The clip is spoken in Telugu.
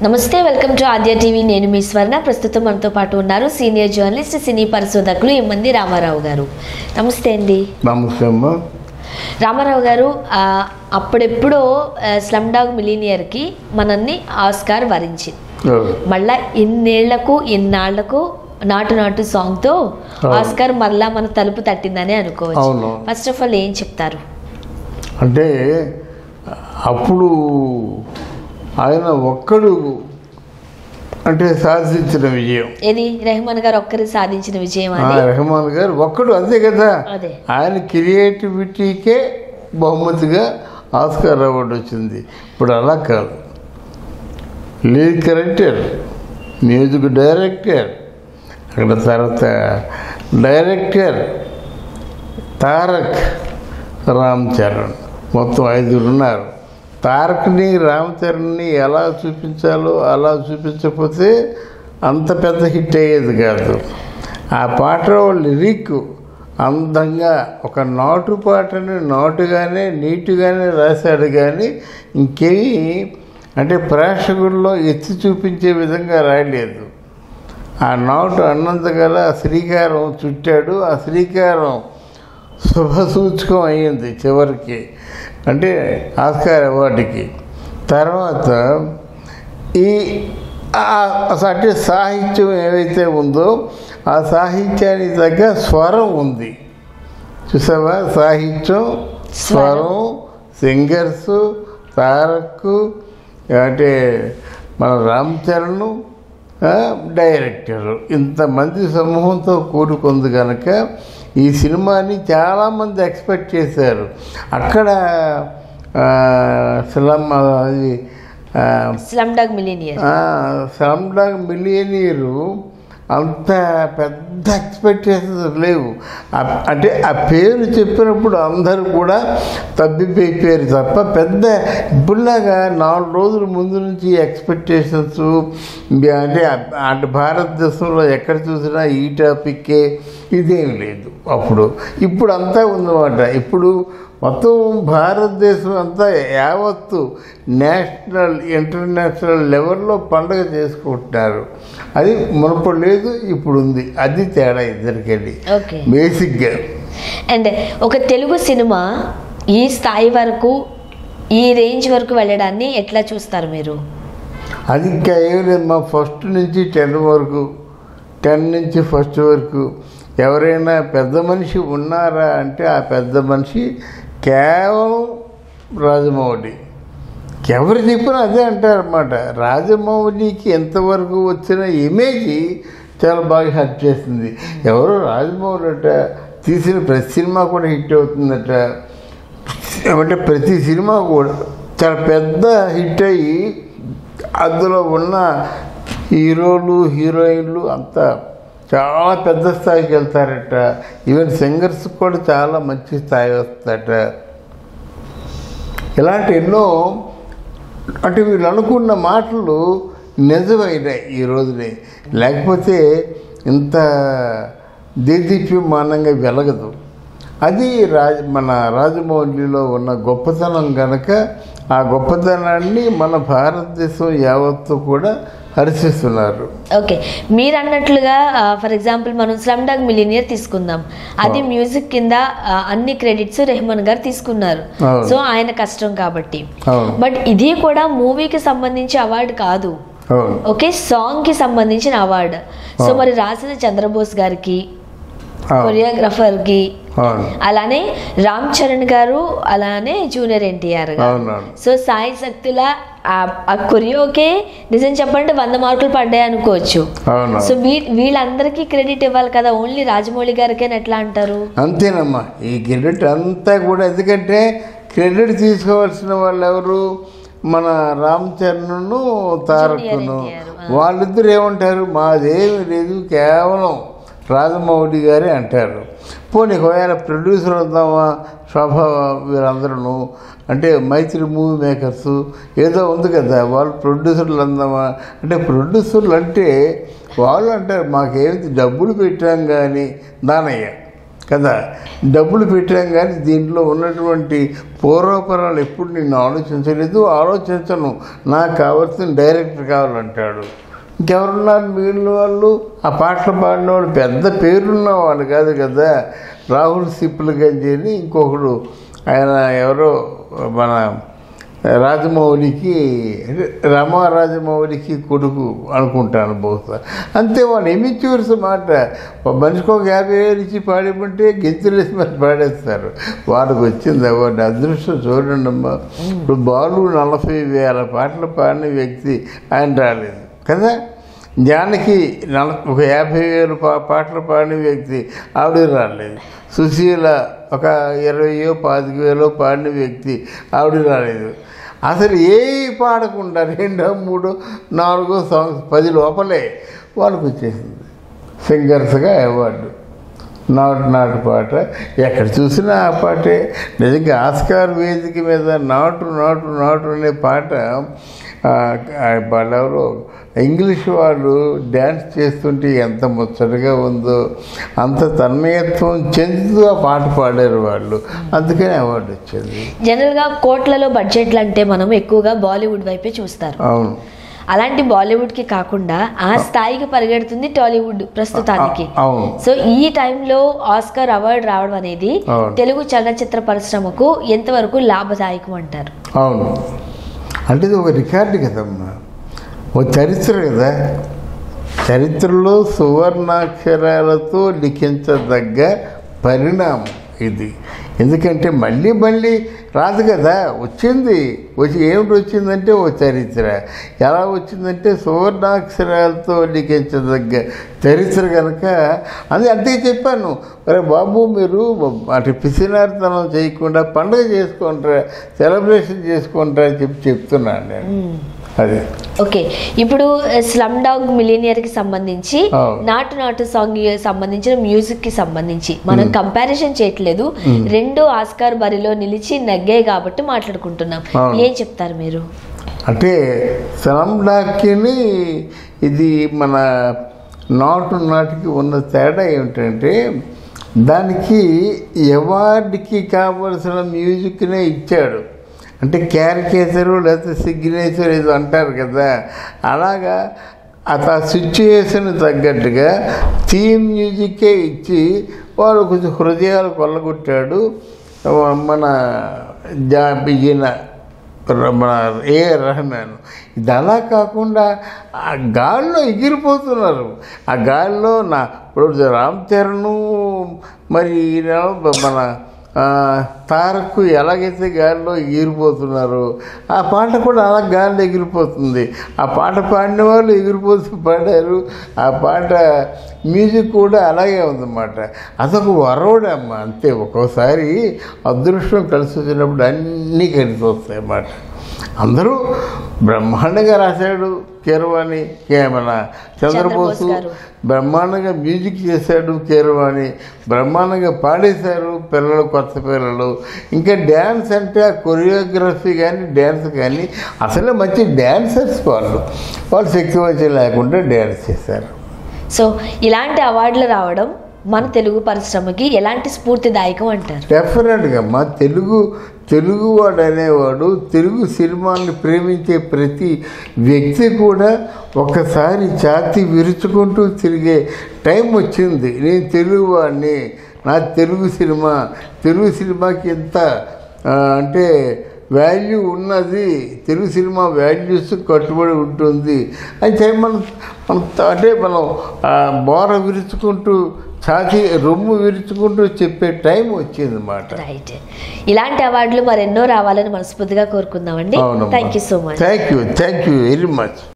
నమస్తే, వెల్కమ్ టు ఆద్య టీవీ. నేను మీ స్వర్ణ. ప్రస్తుతం మనతో పాటు ఉన్నారు సీనియర్ జర్నలిస్ట్, సినీ పరిశోధకులు ఎమ్మంది రామారావు గారు. నమస్తే అండి. నమస్తే అమ్మా. రామారావు గారు, అప్పుడెప్పుడో స్లమ్ డాగ్ మిలీనియర్కి మనల్ని ఆస్కార్ వరించింది. మళ్ళా ఇన్నాళ్లకు నాటు నాటు సాంగ్తో ఆస్కార్ మళ్ళా మన తలుపు తట్టిందని అనుకోవచ్చు. ఫస్ట్ ఆఫ్ ఆల్ ఏం చెప్తారు? అంటే అప్పుడు ఆయన ఒక్కడు అంటే సాధించిన విజయం. ఏది రెహమాన్ గారు ఒక్కరు సాధించిన విజయం? రెహమాన్ గారు ఒక్కడు, అంతే కదా. ఆయన క్రియేటివిటీకే బహుమతిగా ఆస్కార్ అవార్డు వచ్చింది. ఇప్పుడు అలా కాదు. లీడ్ డైరెక్టర్, మ్యూజిక్ డైరెక్టర్, అక్కడ తర్వాత డైరెక్టర్ తారక్, రామ్ చరణ్, మొత్తం 5 ఉన్నారు. తారక్ని, రామ్ చరణ్ని ఎలా చూపించాలో అలా చూపించకపోతే అంత పెద్ద హిట్ అయ్యేది కాదు. ఆ పాటలో లిరిక్ అందంగా ఒక నాటు పాటని నాటుగానే నీటుగానే రాశాడు. కానీ ఇంకేమీ అంటే ప్రేక్షకుల్లో ఎత్తి చూపించే విధంగా రాయలేదు. ఆ నాటు అన్నంతగల శ్రీకారం చుట్టాడు. ఆ శ్రీకారం శుభసూచకం అయ్యింది చివరికి, అంటే ఆస్కార్ అవార్డుకి. తర్వాత అంటే సాహిత్యం ఏవైతే ఉందో ఆ సాహిత్యానికి తగ్గ స్వరం ఉంది. చూసావా? సాహిత్యం, స్వరం, సింగర్సు, తారక్, అంటే మన రామ్ చరణ్, డైరెక్టరు, ఇంతమంది సమూహంతో కూడుకుంది కనుక ఈ సినిమాని చాలామంది ఎక్స్పెక్ట్ చేశారు. అక్కడ స్లమ్ డాగ్ మిలియనీరు అంత పెద్ద ఎక్స్పెక్టేషన్స్ లేవు. అంటే ఆ పేరు చెప్పినప్పుడు అందరూ కూడా తబ్బిపోయిపోయారు తప్ప పెద్ద ఇప్పుడులాగా 4 రోజుల ముందు నుంచి ఎక్స్పెక్టేషన్స్ అంటే భారతదేశంలో ఎక్కడ చూసినా ఈ టాపిక్కే, ఇదేం లేదు అప్పుడు. ఇప్పుడు అంతా ఉందన్నమాట. ఇప్పుడు మొత్తం భారతదేశం అంతా యావత్తు నేషనల్ ఇంటర్నేషనల్ లెవెల్లో పండుగ చేసుకుంటున్నారు. అది మునుపటి లేదు, ఇప్పుడు ఉంది. అది తేడా ఇద్దరికెళ్ళి బేసిక్గా. అండ్ ఒక తెలుగు సినిమా ఈ స్థాయి వరకు, ఈ రేంజ్ వరకు వెళ్ళడాన్ని ఎట్లా చూస్తారు మీరు? అది ఇంకా ఏం లేదు మా ఫస్ట్ నుంచి 10 వరకు, 10 నుంచి ఫస్ట్ వరకు ఎవరైనా పెద్ద మనిషి ఉన్నారా అంటే ఆ పెద్ద మనిషి కేవలం రాజమౌళి. ఎవరు చెప్పినా అదే అంటారన్నమాట. రాజమౌళికి ఎంతవరకు వచ్చిన ఇమేజ్ చాలా బాగా హెల్ప్ చేస్తుంది. ఎవరో రాజమౌళి అట తీసిన ప్రతి సినిమా కూడా హిట్ అవుతుందట. ఏమంటే ప్రతి సినిమా కూడా చాలా పెద్ద హిట్ అయ్యి అందులో ఉన్న హీరోలు, హీరోయిన్లు అంతా చాలా పెద్ద స్థాయికి వెళ్తారట. ఈవెన్ సింగర్స్ కూడా చాలా మంచి స్థాయి వస్తుందట. ఇలాంటి ఎన్నో అంటే వీళ్ళు అనుకున్న మాటలు నిజమైనాయి ఈ రోజునే. లేకపోతే ఇంత దేదీప్యమానంగా వెలగదు. అది మన రాజమౌళిలో ఉన్న గొప్పతనం కనుక ఆ గొప్పతనాన్ని మన భారతదేశం యావత్తు కూడా హర్షిస్తున్నారు. ఓకే, మీరు అన్నట్లుగా ఫర్ ఎగ్జాంపుల్ మనం స్లమ్ డాగ్ మిలీనియర్ తీసుకుందాం. అది మ్యూజిక్ కింద అన్ని క్రెడిట్స్ రెహమాన్ గారు తీసుకున్నారు. సో ఆయన కష్టం కాబట్టి. బట్ ఇది కూడా మూవీకి సంబంధించి అవార్డు కాదు, ఓకే, సాంగ్ కి సంబంధించిన అవార్డు. సో మరి రాసిన చంద్రబోస్ గారికి, కొరియోగ్రాఫర్ కి, అలానే రామ్ చరణ్ గారు, అలానే జూనియర్ ఎన్టీఆర్ గారు. సో సాయి శక్తుల ఆ కొరియోకే నిజం చెప్పంటే 100 మార్కులు పడ్డాయి అనుకోవచ్చు. సో వీళ్ళందరికీ క్రెడిట్ ఇవ్వాలి కదా, ఓన్లీ రాజమౌళి గారికే ఎట్లా అంటారు? అంతేనమ్మా, ఈ క్రెడిట్ అంతా కూడా. ఎందుకంటే క్రెడిట్ తీసుకోవాల్సిన వాళ్ళు ఎవరు? మన రామ్ చరణ్, తారక్ను. వాళ్ళిద్దరు ఏమంటారు? మాదేమి లేదు, కేవలం రాజమౌళి గారే అంటారు. పోనీ ఒకవేళ ప్రొడ్యూసర్ వద్దామా, శోభ, వీరందరూ అంటే మైత్రి మూవీ మేకర్స్ ఏదో ఉంది కదా, వాళ్ళు ప్రొడ్యూసర్లు అందామా అంటే ప్రొడ్యూసర్లు అంటే వాళ్ళు అంటారు మాకేమి డబ్బులు పెట్టాం కానీ దానయ్య కదా, డబ్బులు పెట్టాం కానీ దీంట్లో ఉన్నటువంటి పూర్వపరాలు ఎప్పుడు నేను ఆలోచించలేదు, ఆలోచించను, నాకు కావాల్సిన డైరెక్టర్ కావాలంటాడు. ఇంకెవరున్నారు మిగిలిన వాళ్ళు? ఆ పాటలు పాడిన వాళ్ళు పెద్ద పేరున్న వాళ్ళు కాదు కదా. రాహుల్ సిప్లగంజ్ అని ఇంకొకడు, ఆయన ఎవరో మన రాజమౌళికి రాజమౌళికి కొడుకు అనుకుంటాను బహుశా. అంతే, వాళ్ళు ఎమిచ్యూర్స్ మాట. మనిషికి ఒక 50,000 ఇచ్చి పాడిమంటే గెంతులేసి మరి పాడేస్తారు. వాళ్ళకి వచ్చింది అవార్డు. అదృష్టం చూడండి అమ్మా. ఇప్పుడు బాలు 40,000 పాటలు పాడిన వ్యక్తి, ఆయన రాలేదు కదా. జానకి ఒక 50,000 పాటలు పాడిన వ్యక్తి, ఆవిడ రాలేదు. సుశీల ఒక 20,000 25,000 పాడిన వ్యక్తి, ఆవిడ రాలేదు. అసలు ఏ పాడకుండా 2 3 4 సాంగ్స్ 10 లోపలే వాళ్ళకు వచ్చేసింది సింగర్స్గా అవార్డు. నాటు పాట ఎక్కడ చూసినా ఆ పాటే. నిజంగా ఆస్కార్ వేదిక మీద నాటు అనే పాట వాళ్ళెవరో ఇంగ్లీష్ వాళ్ళు డ్యాన్స్ చేస్తుంటే ఎంత ముచ్చటగా ఉందో, అంత తన్మయత్వం చెందుతూ ఆ పాట పాడారు వాళ్ళు. అందుకని అవార్డు వచ్చింది. జనరల్గా కోట్లలో బడ్జెట్లు అంటే మనం ఎక్కువగా బాలీవుడ్ వైపే చూస్తారు. అవును, అలాంటి బాలీవుడ్కి కాకుండా ఆ స్థాయికి పరిగెడుతుంది టాలీవుడ్ ప్రస్తుతానికి. సో ఈ టైంలో ఆస్కార్ అవార్డు రావడం అనేది తెలుగు చలనచిత్ర పరిశ్రమకు ఎంతవరకు లాభదాయకం అంటారు? అవును, అంటే ఇది ఒక రికార్డు కదమ్మా, ఒక చరిత్ర కదా. చరిత్రలో సువర్ణాక్షరాలతో లిఖించదగ్గ పరిణామం ఇది. ఎందుకంటే మళ్ళీ రాదు కదా. ఏమిటి వచ్చిందంటే ఓ చరిత్ర. ఎలా వచ్చిందంటే సువర్ణాక్షరాలతో లిఖించదగ్గ చరిత్ర కనుక అది అంతే చెప్పాను. అరే బాబు, మీరు అటు పిసినారితనం చేయకుండా పండుగ చేసుకుంటారా, సెలబ్రేషన్ చేసుకుంటారా అని చెప్తున్నాను నేను. అది ఓకే. ఇప్పుడు స్లమ్ డాగ్ మిలియనియర్ కి సంబంధించి నాటు సాంగ్ సంబంధించిన మ్యూజిక్ కి సంబంధించి మనం కంపారిజన్ చేయట్లేదు. 2 ఆస్కార్ బరిలో నిలిచి నగ్గాయి కాబట్టి మాట్లాడుకుంటున్నాం. ఏం చెప్తారు మీరు? అంటే స్లమ్ డాగ్కి ఇది మన నాటుకి ఉన్న తేడా ఏమిటంటే, దానికి అవార్డుకి కావలసిన మ్యూజిక్నే ఇచ్చాడు. అంటే క్యారికేచరు లేకపోతే సిగ్నేచర్ ఏదో అంటారు కదా, అలాగా ఆ సిచ్యుయేషన్ తగ్గట్టుగా థీమ్ మ్యూజిక్కే ఇచ్చి వాళ్ళు కొంచెం హృదయాలు కొల్లగొట్టాడు మన మన ఏఆర్ రెహమాన్. ఇది అలా కాకుండా ఆ గాల్లో ఎగిరిపోతున్నారు. ఆ గాల్లో ఇప్పుడు రామ్ చరణ్ మరి మన తారక్కు ఎలాగైతే గాలిలో ఎగిరిపోతున్నారు, ఆ పాట కూడా అలా గాలిలో ఎగిరిపోతుంది. ఆ పాట పాడిన వాళ్ళు ఎగిరిపోతూ పాడారు. ఆ పాట మ్యూజిక్ కూడా అలాగే ఉందన్నమాట. అదొక వరవడమ్మ, అంతే. ఒక్కోసారి అదృష్టం కలిసి వచ్చినప్పుడు అన్నీ కలిసి వస్తాయి అన్నమాట. అందరూ బ్రహ్మాండంగా రాశాడు కీరవాణి, మన చంద్రబోసు బ్రహ్మాండంగా మ్యూజిక్ చేశాడు, కీరవాణి బ్రహ్మాండంగా పాడేశారు పిల్లలు, కొత్త పిల్లలు. ఇంకా డ్యాన్స్ అంటే ఆ కొరియోగ్రఫీ కానీ డ్యాన్స్ కానీ అసలే మంచి డ్యాన్సర్స్ వాళ్ళు శక్తివంచం లేకుండా డ్యాన్స్ చేశారు. సో ఇలాంటి అవార్డులు రావడం మన తెలుగు పరిశ్రమకి ఎలాంటి స్ఫూర్తిదాయకం అంటారు? డెఫినెట్గా మా తెలుగువాడు అనేవాడు, తెలుగు సినిమాల్ని ప్రేమించే ప్రతి వ్యక్తి కూడా ఒకసారి ఛాతీ విరుచుకుంటూ తిరిగే టైం వచ్చింది. నేను తెలుగువాడిని, నా తెలుగు సినిమాకి ఎంత అంటే వాల్యూ ఉన్నది, తెలుగు సినిమా వాల్యూస్ కట్టుబడి ఉంటుంది అని చెప్పి మనం బోర విరుచుకుంటూ రొమ్ము విరుచుకుంటూ చెప్పే టైం వచ్చింది అన్నమాట. రైట్. ఇలాంటి అవార్డులు మరెన్నో రావాలని మనస్ఫూర్తిగా కోరుకుందామండి. Thank you so much. Thank you very much.